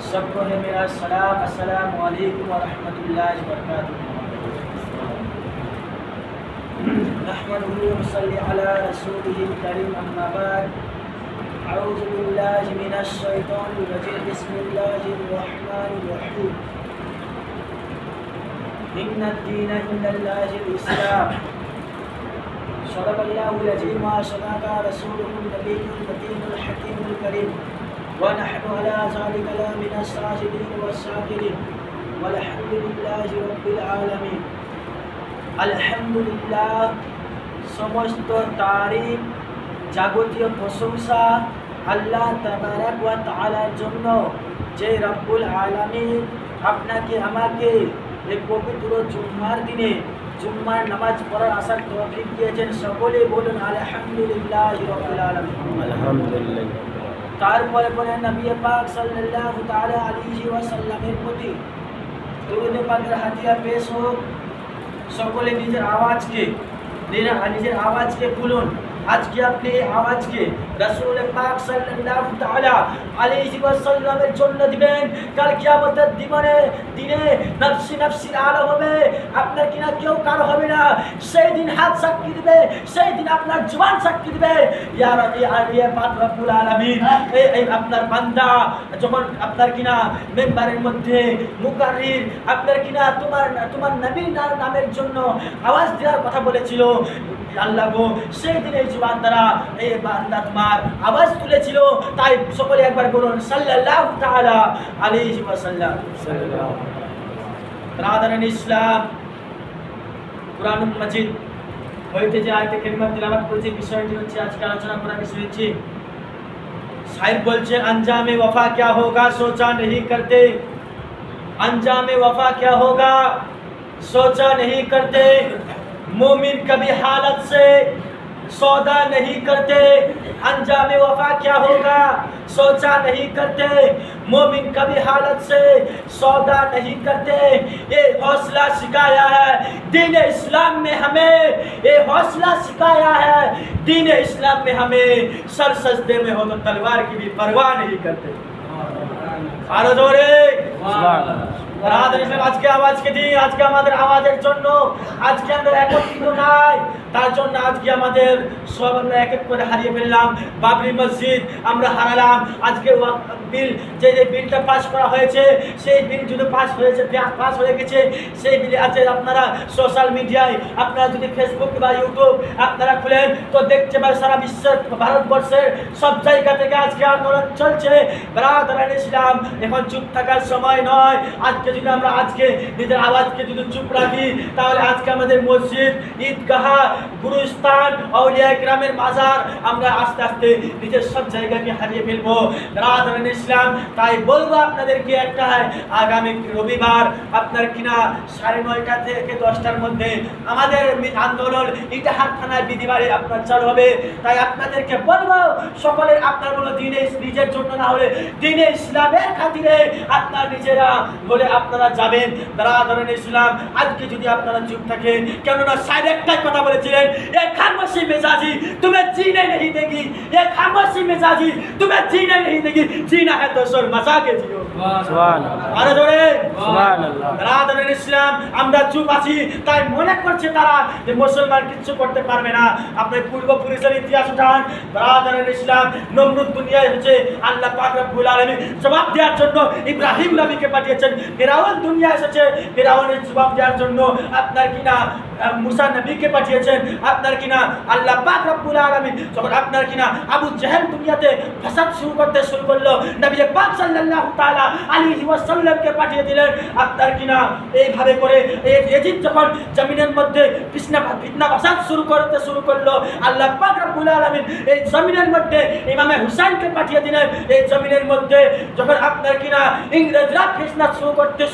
सबको है मेरा सलाम, अस्सलामु अलैकुम व रहमतुल्लाहि व बरकातुहू। नहमदुहु व नसल्ली अला रसूलिहिल करीम, अम्मा बाद। अऊज़ु बिल्लाहि मिनश शैतानिर रजीम, बिस्मिल्लाहिर रहमानिर रहीम। इन्नद-दीन इंदल्लाहिल इस्लाम। सदक़ल्लाहुल अज़ीम व सदक़ा रसूलुहुन नबियुल मतीनुल हकीमुल करीम। वनहनु अला ज़ालिका लमिनस साजिदीन वस्साकिरीन वल्हम्दुलिल्लाहि रब्बिल आलमीन। আলহামদুলিল্লাহ, সমস্ত তারিফ যাবতীয় প্রশংসা আল্লাহ তাবারাক ওয়া তাআলার জন্য, যে রব্বুল আলামিন আপনাকে আমাকে এই পবিত্র জুম্মার দিনে জুম্মার নামাজ পড়ার আসার তৌফিক দিয়েছেন। সকলে বলুন আলহামদুলিল্লাহি রাব্বিল আলামিন। আলহামদুলিল্লাহ। তারপরে পরে নবী পাক সাল্লাল্লাহু তাআলা আলাইহি ওয়াসাল্লামের প্রতি দরুদ পাকের হাদিয়া পেশ হোক। সকলে নিজের আওয়াজকে খুলুন। আজকে আপনি এই আওয়াজকে রাসূল পাক সাল্লাল্লাহু তাআলা আলাইহি ওয়াসাল্লামের জন্য দিবেন। কাল কিয়ামতের দিনে নফসি নফসির আলম হবে, আপনার কিনা কেউ কারো হবে না। সেই দিন হাত সাক্ষী দিবে, সেই দিন আপনার জবান সাক্ষী দিবে, ইয়া রাব্বি ইয়া পাক রব্বুল আলামিন। এই আপনার বান্দা যখন আপনার কিনা মেম্বারের মধ্যে মুকাররির আপনার কিনা তোমার নবীর নামের জন্য আওয়াজ দেওয়ার কথা বলেছিল, আল্লাহ গো সেই দিন এই জবান দ্বারা এই বান্দা তোমার আওয়াজ তুলেছিল। তাই সকলে একবার বলুন সাল্লাল্লাহু তাআলা আলাইহি ওয়াসাল্লাম। ব্রাদারান ইসলাম, কুরআনুল মাজিদ হইতে যে আয়াতে কারিমা তিলাওয়াত করেছি, বিষয়টি হচ্ছে আজকে আলোচনা করার বিষয় হচ্ছে শায়ের বলছে अंजामे वफा क्या होगा सोचा नहीं करते, अंजामे वफा क्या होगा सोचा नहीं करते, मोमिन कभी हालत से सौदा नहीं करते। अंजामे वफा क्या होगा सोचा नहीं करते, मोमिन कभी हालत से सौदा नहीं करते। ये हौसला सिखाया है दीन इस्लाम में हमें, ये हौसला सिखाया है दीन इस्लाम में हमें। सर सजदे में हो तो तलवार की भी परवाह नहीं करते। आरो जोरे আজকে আওয়াজকে দিই, আজকে আমাদের আওয়াজের জন্য আজকে আমরা একত্রিত নাই, তার জন্য আজকে আমাদের সব আমরা এক এক করে হারিয়ে ফেললাম। বাবরি মসজিদ আমরা হারালাম। আজকে বিল যে বিলটা পাস করা হয়েছে, সেই বিল যদি পাস হয়ে গেছে, সেই বিলে আছে আপনারা সোশ্যাল মিডিয়ায়, আপনারা যদি ফেসবুক বা ইউটিউব আপনারা খুলেন তো দেখতে পাবেন সারা বিশ্বের ভারতবর্ষের সব জায়গা থেকে আজকে আন্দোলন চলছে। ব্রাদারান ইসলাম, এখন চুপ থাকার সময় নয়। আজকে যদি আমরা আজকে নিজের আওয়াজকে যদি চুপ রাখি, তাহলে আজকে আমাদের মসজিদ, ঈদগাহ, গুরুস্থান, আউলিয়া কিরামের মাজার আমরা আস্তে আস্তে নিজের সব জায়গাকে হারিয়ে ফেলবো। ব্রাদারান ইসলাম, তাই বলবো আপনাদেরকে একটাই, আগামী রবিবার আপনার কিনা 9:30 থেকে 10টার মধ্যে আমাদের আন্দোলন ইটাহার থানায় বিধিবাড়ি আপনার চালু হবে। তাই আপনাদেরকে বলবো সকলের আপনার কোনো দিনে নিজের জন্য না হলে দিনে ইসলামের খাতিরে আপনার নিজেরা বলে আপনারা যাবেন। ব্রাদারান ইসলাম, আজকে যদি আপনারা চুপ থাকেন, কেননা সাহেব একটাই কথা বলেছিলেন, এ খামোশি মেজাজি तुम्हें जीने नहीं देगी, ये खामोशी मेजाजी तुम्हें जीने नहीं देगी, जीना है तो सुर मचा के जियो। সুবহান আল্লাহ, আরে জোরে সুবহানাল্লাহ। ব্রাদারান ইসলাম, আমরা চুপ আছি তাই মনে করছে তারা যে মুসলমান কিছু করতে পারবে না। আপনি পূর্বপুরুষের ইতিহাস উঠান। ব্রাদারান ইসলাম, নমরুদ দুনিয়ায় হচ্ছে আল্লাহ পাক রব্বুল আলামিন জবাব দেওয়ার জন্য ইব্রাহিম নবীকে পাঠিয়েছেন। ফিরাউন দুনিয়া এসেছে, ফিরাউনের জবাব দেওয়ার জন্য আপনার কিনা মুসা নবীকে পাঠিয়েছেন। আপনার কিনা আল্লাহ পাক রব্বুল আলামিন যখন আপনার কিনা আবু জাহেল দুনিয়াতে ফাসাদ শুরু করলো, নবী পাক সাল্লাল্লাহু তাআলা আলাইহি ওয়াসাল্লামকে পাঠিয়ে দিলেন। আপনার কিনা এইভাবে করে ইয়াজিদ যখন জমিনের মধ্যে ফিতনা ফাসাদ শুরু করলো, আল্লাহ পাক রব্বুল আলামিন এই জমিনের মধ্যে ইমামে হুসাইনকে পাঠিয়ে দিলেন। এই জমিনের মধ্যে যখন আপনার কিনা ইংরেজরা ফিতনা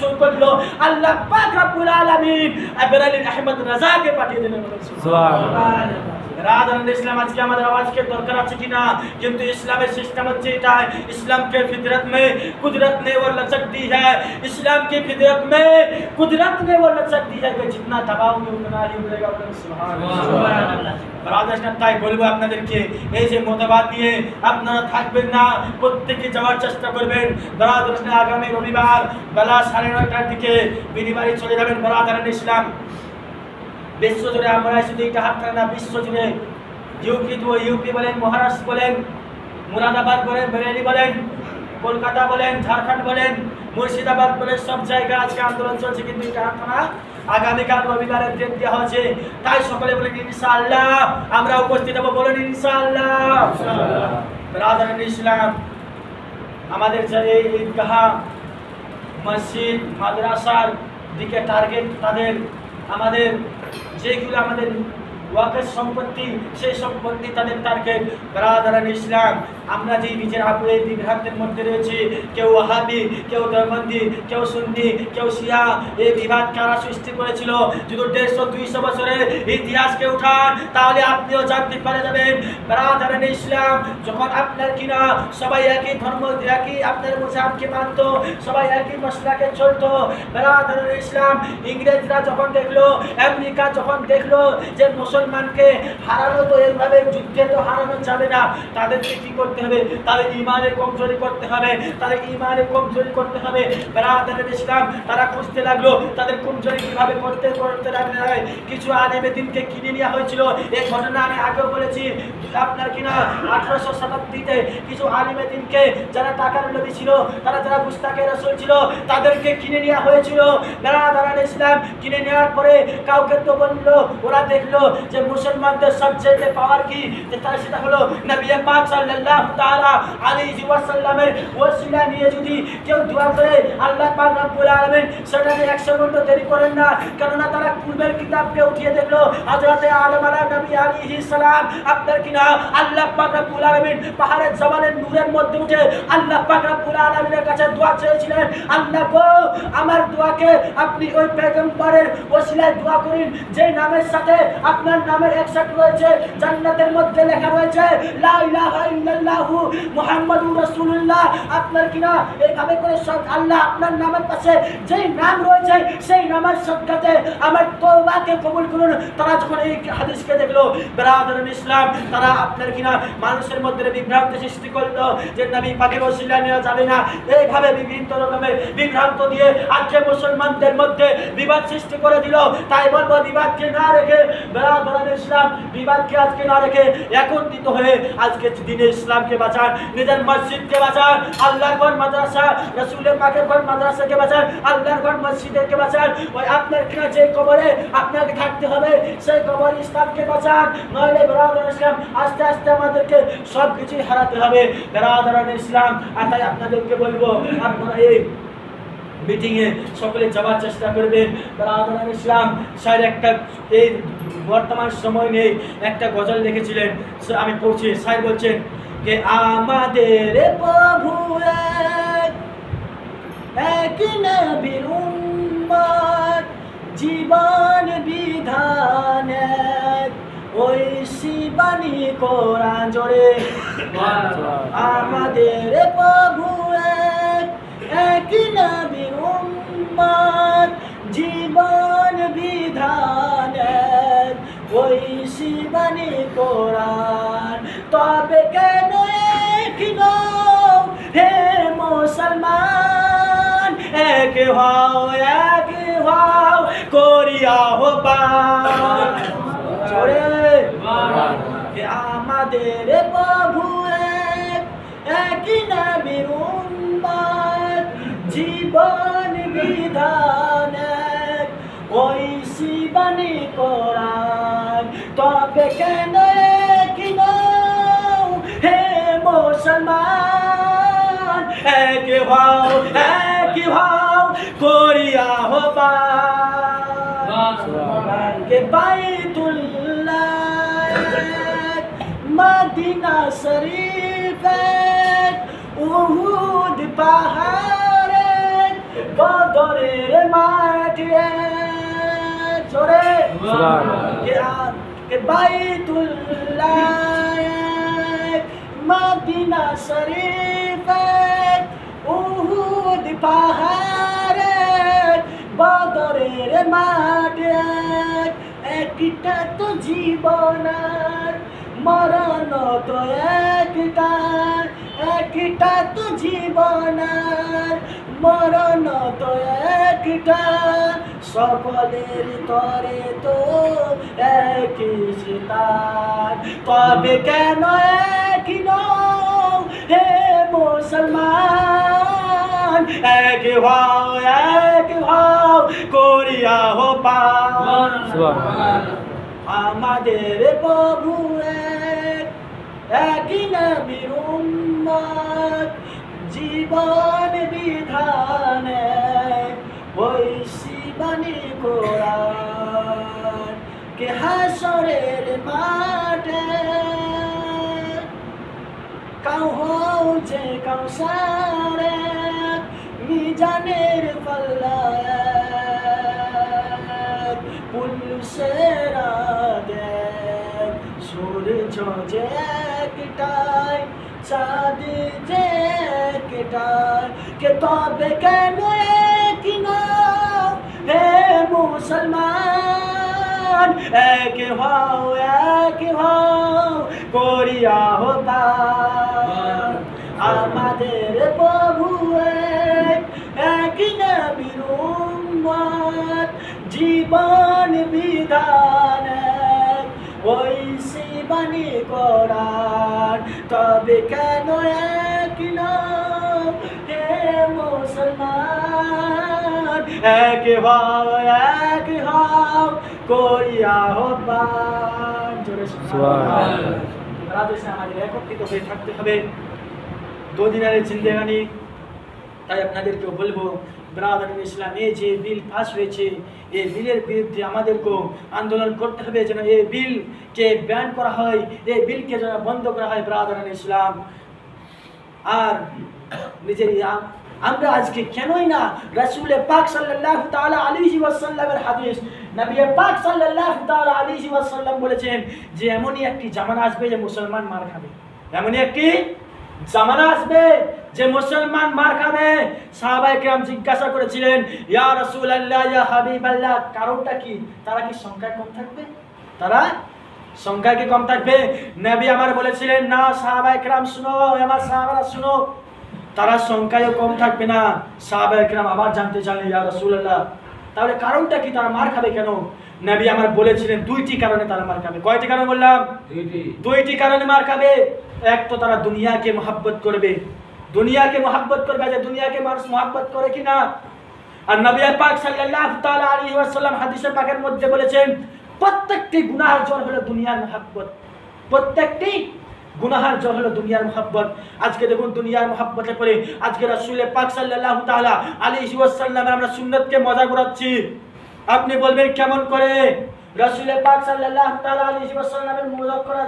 শুরু করলো, আল্লাহ পাক রব্বুল আলামিন আবরালিন আহমদ রাজাকে পাঠিয়ে দিলেন। সুবহানাল্লাহ। রাধারণ ইসলাম আজকে আমাদের আওয়াজকে দরকার আছে কিনা, কিন্তু ইসলামের সিস্টেম হচ্ছে এটা, इस्लाम के फितरत में कुदरत ने वो लचक दी है, इस्लाम की फितरत में कुदरत ने वो लचक दी है कि जितना दबाओगे उतना ही उड़ेगा। सुभान अल्लाह। ব্রাদার্সরা তাই বলবো আপনাদেরকে, এই যে মতবাদ নিয়ে আপনারা থাকবেন না, প্রত্যেকে যাওয়ার চেষ্টা করবেন। ব্রাদার্সরা আগামী রবিবার বেলা 9:30টার দিকে বিডিবাড়ি চলে যাবেন। ব্রাদারান ইসলাম বিশ্বজুড়ে, আমরা শুধু এটা হাতটা না, বিশ্বজুড়ে ইউপি বলেন, মহারাষ্ট্র বলেন, মুরাদাবাদ বলেন, বরেলি বলেন, কলকাতা বলেন, ঝাড়খণ্ড বলেন, মুর্শিদাবাদ বলেন, সব জায়গায় আজকে আন্দোলন চলছে, কিন্তু এটা হাতটা আগামীকাল রবিবারের ডেট দেওয়া হয়েছে। তাই সকলে বলেন ইনশাআল্লাহ আমরা উপস্থিত হব, বলেন ইনশাআল্লাহ। ব্রাদারান ইসলাম আমাদের যে এই ঈদগাহ, মসজিদ, মাদ্রাসার দিকে টার্গেট, তাদের আমাদের যেগুলো আমাদের ওয়াকের সম্পত্তি, সেই সম্পত্তি তাদের টার্গেট। ব্রাদারান ইসলাম আমরা যে নিজের এই বিভ্রান্তের মধ্যে রয়েছি, কেউ ওয়াহাবি, কেউ দেওবন্দি, কেউ সুন্নি, কেউ শিয়া, এই বিভাগ কারা সৃষ্টি করেছিল? যদি 150-200 বছরের ইতিহাসকে উঠান তাহলে আপনিও জানতে পারে যাবেন। ব্রাদারান ইসলাম যখন আপনার কিনা সবাই একই ধর্ম, একই আপনার মুজাবকে মানত, সবাই একই মশলাকে চলতো। ব্রাদারান ইসলাম ইংরেজরা যখন দেখলো, আমেরিকা যখন দেখলো যে মুসলমানকে হারানো তো এইভাবে যুদ্ধে তো হারানো যাবে না, তাদেরকে কি করতে হবে? তাদের ঈমানের কমজোরি করতে হবে, তাদের ঈমানের কমজোরি করতে হবে। ব্রাদারান ইসলাম তারা খুঁজতে লাগলো তাদের কমজোরি কিভাবে করতে লাগলো। কিছু আলেমে দ্বীনকে কিনে নেওয়া হয়েছিল, এই ঘটনা আমি আগেও বলেছি। আপনার কিনা 1800 শতাব্দীতে কিছু আলেমে দ্বীনকে যারা টাকার লোভী ছিল, তারা যারা গুস্তাখে রাসূল ছিল, তাদেরকে কিনে নেওয়া হয়েছিল। ব্রাদারান ইসলাম কিনে নেওয়ার পরে কাউকে তো বললো, ওরা দেখলো যে মুসলমানদের সবচেয়ে পাওয়ার কি, সেটা হলো নবী পাক সাল্লাল্লাহু তাআলা আলাইহি ওয়াসাল্লামের ওসিলা নিয়ে যদি কেউ দোয়া করে আল্লাহ পাক রব্বুল আলামিন সেটাকে 1 সেকেন্ড দেরি করেন না। কেননা তারা পূর্বের কিতাবকে উঠিয়ে দেখলো, হযরত আদম নবী আলাইহিস সালাম আপনার কিনা আল্লাহ পাক রব্বুল আলামিন পাহাড়ের জবানের নূরের মধ্যে উঠে আল্লাহ পাক রব্বুল আলামিনের কাছে দোয়া চেয়েছিলেন, আল্লাহ গো আমার দোয়াকে আপনি ওই পয়গম্বরের ওসিলায় দোয়া করেন যে নামের সাথে আপনার নামের একসাথে রয়েছে, জান্নাতের মধ্যে লেখা রয়েছে লা ইলাহা ইল্লাল্লাহু মুহাম্মাদুর রাসূলুল্লাহ। আপনার কিনা এইভাবে করে সব আল্লাহ আপনার নামের পাশে যেই নাম রয়েছে সেই নামের সাথে আমার তওবাকে কবুল করুন। তারা যখন এই হাদিসকে দেখলো, ব্রাদারান ইসলাম তারা আপনার কিনা মানুষের মধ্যে বিভ্রান্তি সৃষ্টি করলো যে নবী পাকের ওসিলা নেওয়া যাবে না, এইভাবে বিভিন্ন রকমের বিভ্রান্ত দিয়ে আজকে মুসলমানদের মধ্যে বিবাদ সৃষ্টি করে দিল। তাই বলবো বিবাদকে না রেখে, ব্রাদারান ইসলাম বিবাদকে আজকে না রেখে একত্রিত হয়ে আজকে দিনে ইসলামকে বাঁচান, নিজের মসজিদকে বাঁচান, আল্লাহর ঘর মাদ্রাসা, রাসূলের পাকের ঘর মাদ্রাসাকে বাঁচান, আল্লাহর ঘর মসজিদকে বাঁচান। ওই আপনার কিনা যে কবরে আপনাকে থাকতে হবে সেই কবর ইসলামকে বাঁচান, নইলে ব্রাদারান ইসলাম আস্তে আস্তে আমাদেরকে সব কিছুই হারাতে হবে। ব্রাদারান ইসলাম তাই আপনাদেরকে বলবো আপনারা এই মিটিংয়ে সকলে যাওয়ার চেষ্টা করবেন। ব্রাদারান ইসলাম স্যার একটা এই বর্তমান সময় নেই একটা গজল লিখেছিলেন, আমি পড়ছি। স্যার বলছেন যে আমাদের প্রভু এক নবীর উম্মত, জীবন বিধান ওই শিবানী কোরআন জোরে। আমাদের প্রভু এক নবীর উম্মত, জীবন বিধান ওই শিবানী কোরআন। তবে কেন একই হে মুসলমান, এক হও করিয়া আহ্বান জোরে। আমাদের প্রভু এক নবীর উম্মত, জীবন বিধান ওই শিবানী কোরআন। তবে কেন কি হে মুসলমান, এক হও করিয়া আহ্বান। কে বাইতুল্লাহ মদিনা শরীফ উহুদ পাহাড়ে বদরের মাঠে জোরে। কে বাইতুল্লাহ মদিনা শরীফ উহুদ পাহাড়ে বদরের মাঠে একটা তো জীবন মরণ তো একটা তো জীবন মরণ তো একটা সকলের তরে তো একই সিতার তবে কেন একই নও হে মুসলমান এক হও করিয়া হো পার আমাদের প্রভু একই নবীর উম্মত জীবন বিধানে ওই শিবানী কোরআন কে হাসরের মাঠে কাউ হও যে কাউসারে মিজানের পাল্লায় পুলসের দেখ সূর্য যে একটাই চাঁদ যে একটাই কে তবে কেন একই নও হে মুসলমান এক হও করিয়া হো পার আমাদের প্রভু এক নবীর উম্মত জীবন বিধান ওই শিবানী কোরআন তবে কেন এক নও হে মুসলমান এক হও করিয়া হো পার জোরে সুবহানাল্লাহ। আমাদের একত্রিত হয়ে থাকতে হবে দুদিনের জিন্দেগানি। তাই আপনাদেরকেও বলবো ব্রাদার ইসলাম এই যে বিল পাস হয়েছে এই বিলের বিরুদ্ধে আমাদেরকে আন্দোলন করতে হবে যেন এই বিলকে ব্যান করা হয়, এই বিলকে যেন বন্ধ করা হয় ব্রাদার ইসলাম। আর নিজের আমরা আজকে কেনই না রাসূল পাক সাল্লাল্লাহু তাআলা আলাইহি ওয়াসাল্লামের হাদিস নবী পাক সাল্লাল্লাহু তাআলা আলাইহি ওয়াসাল্লাম বলেছেন যে এমনই একটি জামানা আসবে যে মুসলমান মার খাবে, এমনই একটি জামানা আসবে যে মুসলমান মার খাবে। সাহাবায়ে কেরাম জিজ্ঞাসা করেছিলেন ইয়া রাসূলুল্লাহ ইয়া হাবিবাল্লাহ কারণটা কি? তারা কি সংখ্যায় কম থাকবে? তারা সংখ্যায় কি কম থাকবে? নবী আমার বলেছিলেন না সাহাবায়ে কেরাম শুনো, আমার সাহাবারা শুনো, তারা সংখ্যায় কম থাকবে না। সাহাবায়ে কেরাম আবার জানতে চাইলেন ইয়া রাসূলুল্লাহ তাহলে কারণটা কি, তারা মার খাবে কেন? নবী আমার বলেছিলেন দুইটি কারণে তারা মার খাবে। কয়টি কারণ বললাম? দুইটি কারণে মার খাবে। এক তো তারা দুনিয়াকে মহব্বত করবে, দুনিয়াকে মহব্বত করবে, যে দুনিয়াকে মানুষ মহব্বত করে কিনা। আর নবী পাক সাল্লাল্লাহু তাআলা আলাইহি ওয়াসাল্লাম হাদিসে পাকের মধ্যে বলেছেন প্রত্যেকটি গুনাহের জড় হলো দুনিয়ার মহব্বত, প্রত্যেকটি গুনাহের জড় হলো দুনিয়ার মহব্বত। আজকে দেখুন দুনিয়ার মহব্বতে পড়ে আজকে রাসূল পাক সাল্লাল্লাহু তাআলা আলাইহি ওয়াসাল্লামের আমরা সুন্নতকে মজা করাচ্ছি। আপনি বলবেন কেমন করে? রাসূল পাক সাল্লাল্লাহু তাআলা আলাইহি ওয়াসাল্লামের মজাক করা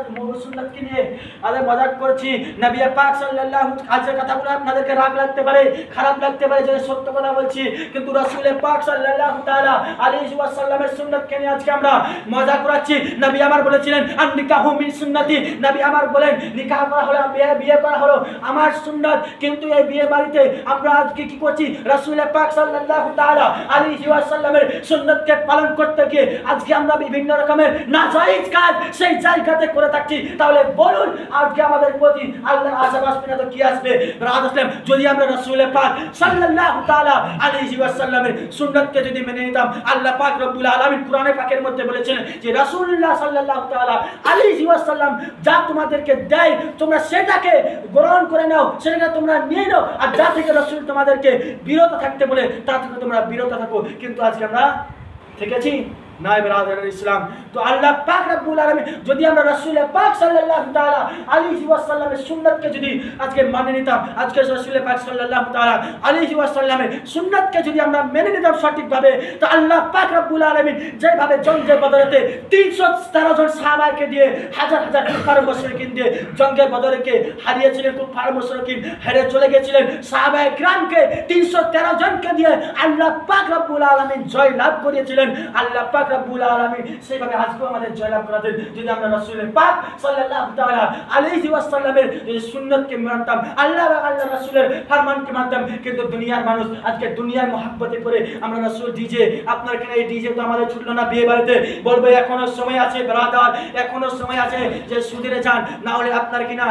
সুন্নাতকে নিয়ে আমরা মজাক করছি। নবী পাক সাল্লাল্লাহু আজকের কথাগুলো আপনাদেরকে রাগ লাগতে পারে, খারাপ লাগতে পারে যে সত্য কথা বলছি, কিন্তু রাসূল পাক সাল্লাল্লাহু তাআলা আলাইহি ওয়াসাল্লামের সুন্নাতকে নিয়ে আজকে আমরা মজাক করাচ্ছি। নবী আমার বলেছিলেন আন নিকাহু মিন সুন্নতি, নবী আমার বলেন নিকাহ করা হলো, বিয়ে করা হলো আমার সুন্নাত। কিন্তু এই বিয়ে বাড়িতে আমরা আজকে কি করছি? রাসূল পাক সাল্লাল্লাহু তাআলা আলাইহি ওয়াসাল্লামের সুন্নাতকে পালন করতে গিয়ে আজকে আমরা বিভিন্ন রকমের নাজায়েজ কাজ সেই জায়গাতে করে থাকছি। তাহলে বলুন আজকে আমাদের প্রতি আল্লাহর আযাব আসবে না তো কি আসবে? ব্রাদার যদি আমরা রাসূল পাক সাল্লাল্লাহু তাআলা আলাইহি ওয়াসাল্লামের সুন্নাতকে যদি মেনে নিতাম, আল্লাহ পাক রব্বুল আলামিন কোরআনে পাকের মধ্যে বলেছেন যে রাসূলুল্লাহ সাল্লাল্লাহু তাআলা আলাইহি ওয়াসাল্লাম যা তোমাদেরকে দেয় তোমরা সেটাকে গ্রহণ করে নাও, সেটাকে তোমরা নিয়ে নাও, আর যা থেকে রাসূল তোমাদেরকে বিরত থাকতে বলে তা থেকে তোমরা বিরত থাকো। কিন্তু আজকে আমরা থেকেছি নাই ব্রাদার ইসলাম। তো আল্লাহ পাক রব্বুল আলামিন যদি আমরা রাসূল পাক সাল্লাল্লাহু তাআলা আলাইহি ওয়াসাল্লামের সুন্নাতকে যদি আজকে মানে নিতাম, আজকে রাসূল পাক সাল্লাল্লাহু তাআলা আলাইহি ওয়াসাল্লামের সুন্নাতকে যদি আমরা মেনে নিতাম সঠিকভাবে, তো আল্লাহ পাক রব্বুল আলামিন যেভাবে জঙ্গে বদরেতে 313 জন সাহাবাকে দিয়ে হাজার হাজার কুফার মুশরিকিন দিয়ে জঙ্গে বদরকে হারিয়েছিলেন, কুফার মুশরিকিন হেরে চলে গেছিলেন, সাহাবায়ে কিরামকে 313 জনকে দিয়ে আল্লাহ পাক রব্বুল আলামিন জয় লাভ করিয়েছিলেন। আল্লাহ পাক রব্বুল আলামিন সেইভাবে আজকেও আমাদের জয়লাভ করাতেন যদি আমরা রাসূলের পাক সাল্লাল্লাহু তাআলা আলাইহি ওয়াসাল্লামের সুন্নতকে মানতাম, আল্লাহ এবং আল্লাহ রাসূলের ফরমানকে মানতাম। কিন্তু দুনিয়ার মানুষ আজকে দুনিয়ার মহব্বতে করে আমরা রাসূল ডিজে, আপনার কেন এই ডিজে তো আমাদের ছুটলো না বিয়ে বাড়িতে, বলবো এখনো সময় আছে ব্রাদার, এখনো সময় আছে যে সুদিরে যান, না হলে আপনার কিনা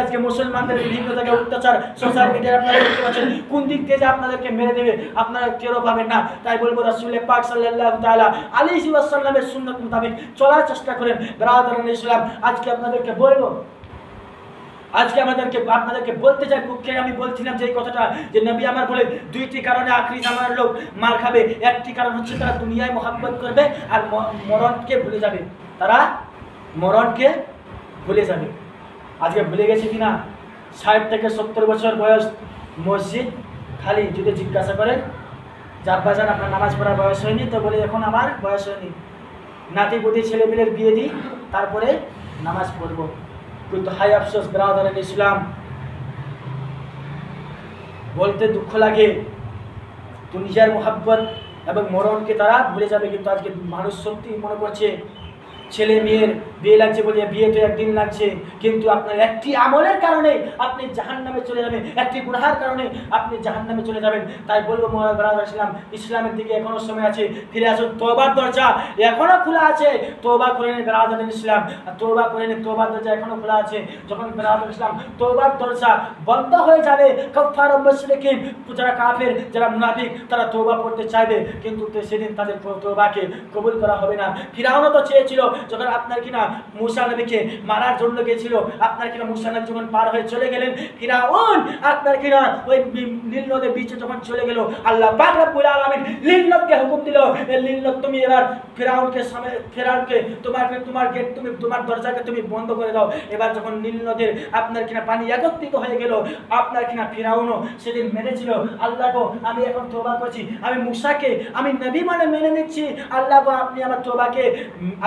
আজকে মুসলমানদের বিভিন্ন জায়গায় অত্যাচার সোশ্যাল মিডিয়ায় আপনারা দেখতে পাচ্ছেন, কোন দিক থেকে যে আপনাদেরকে মেরে দেবে আপনারা টেরও পাবেন না। তাই বলবো রাসূলের পাক সাল্লাল্লাহু তাআলা আলাইহি ওয়াসাল্লামের সুন্নাত মোতাবেক চলার চেষ্টা করেন ব্রাদারান ইসলাম। আজকে আপনাদেরকে বলবো, আজকে আপনাদেরকে বলতে চাই, মুখে আমি বলছিলাম যে এই কথাটা যে নবী আমার বলে দুইটি কারণে আখরি জামানার লোক মার খাবে। একটি কারণ হচ্ছে তারা দুনিয়ায় মহব্বত করবে আর মরণকে ভুলে যাবে, তারা মরণকে ভুলে যাবে। আজকে ভুলে গেছে কিনা? 60 থেকে 70 বছর বয়স মসজিদ খালি, যদি জিজ্ঞাসা করে যে আব্বাজান আপনার নামাজ পড়ার বয়স হয়নি, তো বলে এখন আমার বয়স হয়নি, নাতি পুতি ছেলেমেয়ের বিয়ে দিই তারপরে নামাজ পড়বো। কিন্তু হাই আফসোস ব্রাদারান ইসলাম, বলতে দুঃখ লাগে, দুনিয়ার মোহাব্বত এবং মরণকে তারা ভুলে যাবে। কিন্তু আজকে মানুষ সত্যি মনে করছে ছেলে মেয়ের বিয়ে লাগছে বলে বিয়ে তো একদিন লাগছে, কিন্তু আপনার একটি আমলের কারণে আপনি জাহান্নামে চলে যাবেন, একটি গুনাহের কারণে আপনি জাহান্নামে চলে যাবেন। তাই বলবো ব্রাদার ইসলাম, ইসলামের দিকে এখনো সময় আছে, ফিরে আসুন, তওবার দরজা এখনো খোলা আছে, তওবা করে নিন ব্রাদার ইসলাম, তওবা করে নিন, তওবার দরজা এখনো খোলা আছে। যখন ব্রাদার ইসলাম তওবার দরজা বন্ধ হয়ে যাবে, কাফার মুশরিকিন, যারা কাফের, যারা মুনাফিক, তারা তওবা করতে চাইবে, কিন্তু সেদিন তাদের তওবাকে কবুল করা হবে না। ফিরআউনও তো চেয়েছিল, যখন আপনার কিনা মুসা নবীকে মারার জন্য গিয়েছিল, আপনার কিনা মুসা নবী যখন পার হয়ে চলে গেলেন, ফিরআউন আপনার কিনা ওই নীল নদের বিচে যখন চলে গেল, আল্লাহ পাক রব্বুল আলামিন নীল নদকে হুকুম দিল, এই নীল নদ তুমি এবার ফিরআউনকে তোমার গেট তুমি তোমার দরজাকে তুমি বন্ধ করে দাও। এবার যখন নীল নদের আপনার কিনা পানি একত্রিত হয়ে গেল, আপনার কিনা ফিরআউনও সেদিন মেনেছিল, আল্লাহ গো আমি এখন তওবা করছি, আমি মুসাকে আমি নবী মানে মেনে নিচ্ছি, আল্লাহ গো আপনি আমার তওবাকে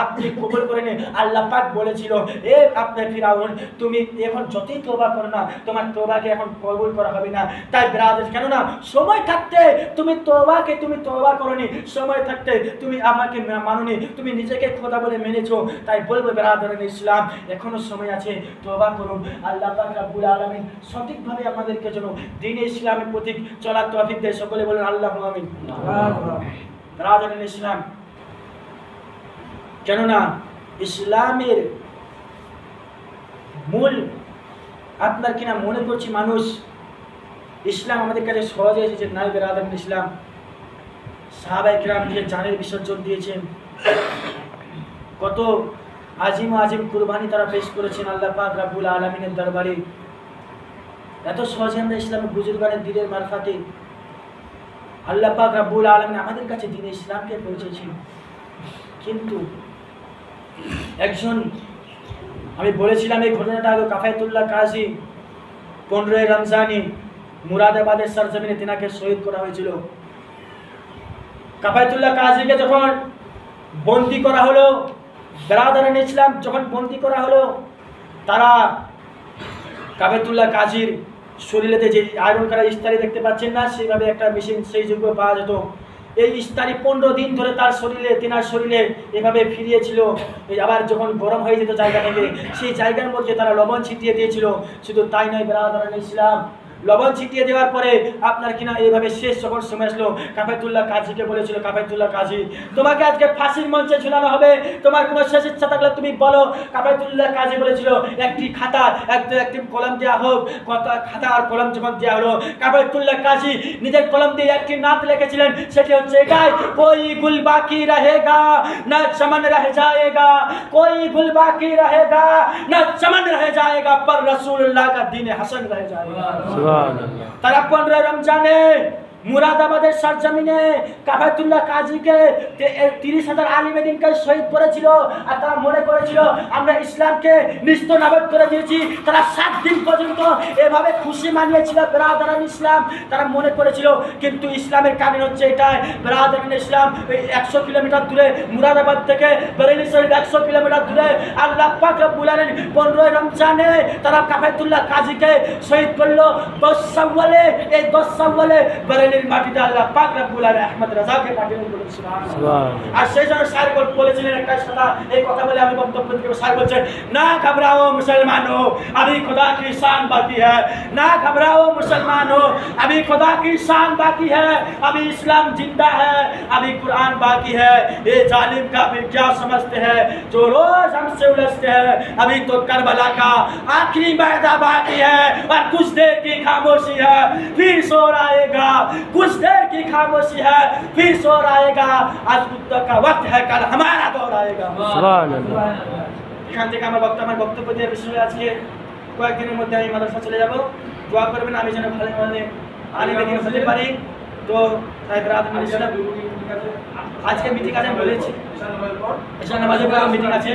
আপনি কবুল করে নিন। আল্লাহ পাক বলেছিল, এ আপনার ফিরআউন তুমি এখন যতই তওবা করো না, তোমার তওবাকে এখন কবুল করা হবে না। তাই ব্রাদার, কেন না সময় থাকতে তুমি তওবা করনি, সময় থাকতে তুমি আমাকে মানোনি, তুমি নিজেকে খোদা বলে মেনেছো। তাই বলবো ব্রাদার ইসলাম, এখনো সময় আছে, তওবা করুন। আল্লাহ পাক রব্বুল আলামিন সঠিকভাবে আমাদেরকে যেন দ্বীন ইসলামের প্রতীক চলার তৌফিক দেয়। সকলে বলেন আল্লাহু আমিন। ব্রাদার ইসলাম, কেননা ইসলামের মূল আপনার কিনা মনে করছি মানুষ, ইসলাম আমাদের কাছে সহজে এসেছে নাই বেরাদার ইসলাম। সাহাবায়ে কিরাম নিজের জানের বিসর্জন দিয়েছেন, কত আজিম কুরবানি তারা পেশ করেছেন আল্লাহ পাক রব্বুল আলামিনের দরবারে। এত সহজে আমরা ইসলামের বুজুর্গানের দিনের মারফতে আল্লাহ পাক রব্বুল আলামিন আমাদের কাছে দ্বীন ইসলামকে পৌঁছেছেন। কিন্তু একজন, আমি বলেছিলাম এই ঘটনাটা আগে, কাফায়েতুল্লাহ কাজী 15 রমজানি মুরাদাবাদের সরজমিনে তিনাকে শহীদ করা হয়েছিল। কাফায়েতুল্লাহ কাজীকে যখন বন্দী করা হলো, বেরাদারান ইসলাম যখন বন্দী করা হলো, তারা কাফায়েতুল্লাহ কাজীর শরীরেতে যে আয়রন করা ইস্তারি দেখতে পাচ্ছেন না, সেইভাবে একটা মেশিন সেই যুগে পাওয়া যেত। এই ইস্তারি 15 দিন ধরে তিনার শরীরে এভাবে ফিরিয়েছিল। আবার যখন গরম হয়ে যেত জায়গা থেকে, সেই জায়গার মধ্যে তারা লবণ ছিটিয়ে দিয়েছিল। শুধু তাই নয় বেরাদারান ইসলাম, লবণ ছিটিয়ে দেওয়ার পরে আপনার কিনা এইভাবে শেষ যখন সময় আসলো, কাফায়েতুল্লাহ কাজীকে বলেছিল, কাফায়েতুল্লাহ কাজী তোমাকে আজকে ফাঁসির মঞ্চে ঝুলানো হবে, তোমার কোনো শেষ ইচ্ছা থাকলে তুমি বলো। কাফায়েতুল্লাহ কাজী বলেছিল, একটি খাতা একটি কলম দেওয়া হোক। খাতা আর কলম যখন দেওয়া হলো, কাফায়েতুল্লাহ কাজী নিজের কলম দিয়ে একটি নাত লিখেছিলেন, সেটি হচ্ছে এটাই, কোই গুল বাকি রহেগা না চমন রহ যায়েগা, কোই গুল বাকি রহেগা না চমন রহ যায়েগা, पर रसूलुल्लाह का दीन हसन रह जाएगा। তারা 15 রমজানে মুরাদাবাদের সরজমিনে কাফায়েতুল্লাহ কাজীকে 30,000 আলিমে দ্বীনকে শহীদ করেছিল। আর তারা মনে করেছিল আমরা ইসলামকে নিস্তনাবুদ করে দিয়েছি। তারা 7 দিন পর্যন্ত এভাবে খুশি মানিয়েছিল বেরাদারান ইসলাম, তারা মনে করেছিল। কিন্তু ইসলামের কারণ হচ্ছে এটাই, বেরাদারান ইসলাম 100 কিলোমিটার দূরে মুরাদাবাদ থেকে বেরেলি শরীফ 100 কিলোমিটার দূরে আল্লাহ পাক রব্বুল আলামিন 15 রমজানে তারা কাফায়েতুল্লাহ কাজীকে শহীদ করলো। 10 শাওয়ালে, এই 10 শাওয়ালে বেরেলি ফেনীর মাটিতে আল্লাহ পাক রব্বুল আলামিন আহমদ রাজাকে পাঠিয়ে বলুন সুবহানাল্লাহ। সুবহানাল্লাহ। আর সেই জন্য স্যার বলেছিলেন একটা কথা, এই কথা বলে আমি বক্তব্য দিতে স্যার বলছেন, না ঘবরাও মুসলমান हो अभी खुदा की शान बाकी है, ना घबराओ मुसलमान हो अभी खुदा की शान बाकी है, अभी इस्लाम जिंदा है, अभी कुरान बाकी है। ये जालिम का भी क्या समझते हैं जो रोज हमसे उलझते हैं, अभी तो करबला का आखिरी मैदान बाकी है और कुछ देर की खामोशी है फिर शोर आएगा, कुछ देर की खामोशी है फिर शोर आएगा, आज बुद्ध का वक्त है कल हमारा दौर आएगा। সুবহানাল্লাহ। এখান থেকে আমার বক্তব্য দিয়ে বিষয় আজকে কয়েকদিনের মধ্যে আমি মাদ্রাসা চলে যাব, দোয়া করবেন আমি যেন ভালো মানে আলিম দিন হতে পারি। তো সাহেব রাত মিটিং আজকে মিটিং আছে বলেছি, ঈশা নামাজের পর মিটিং আছে।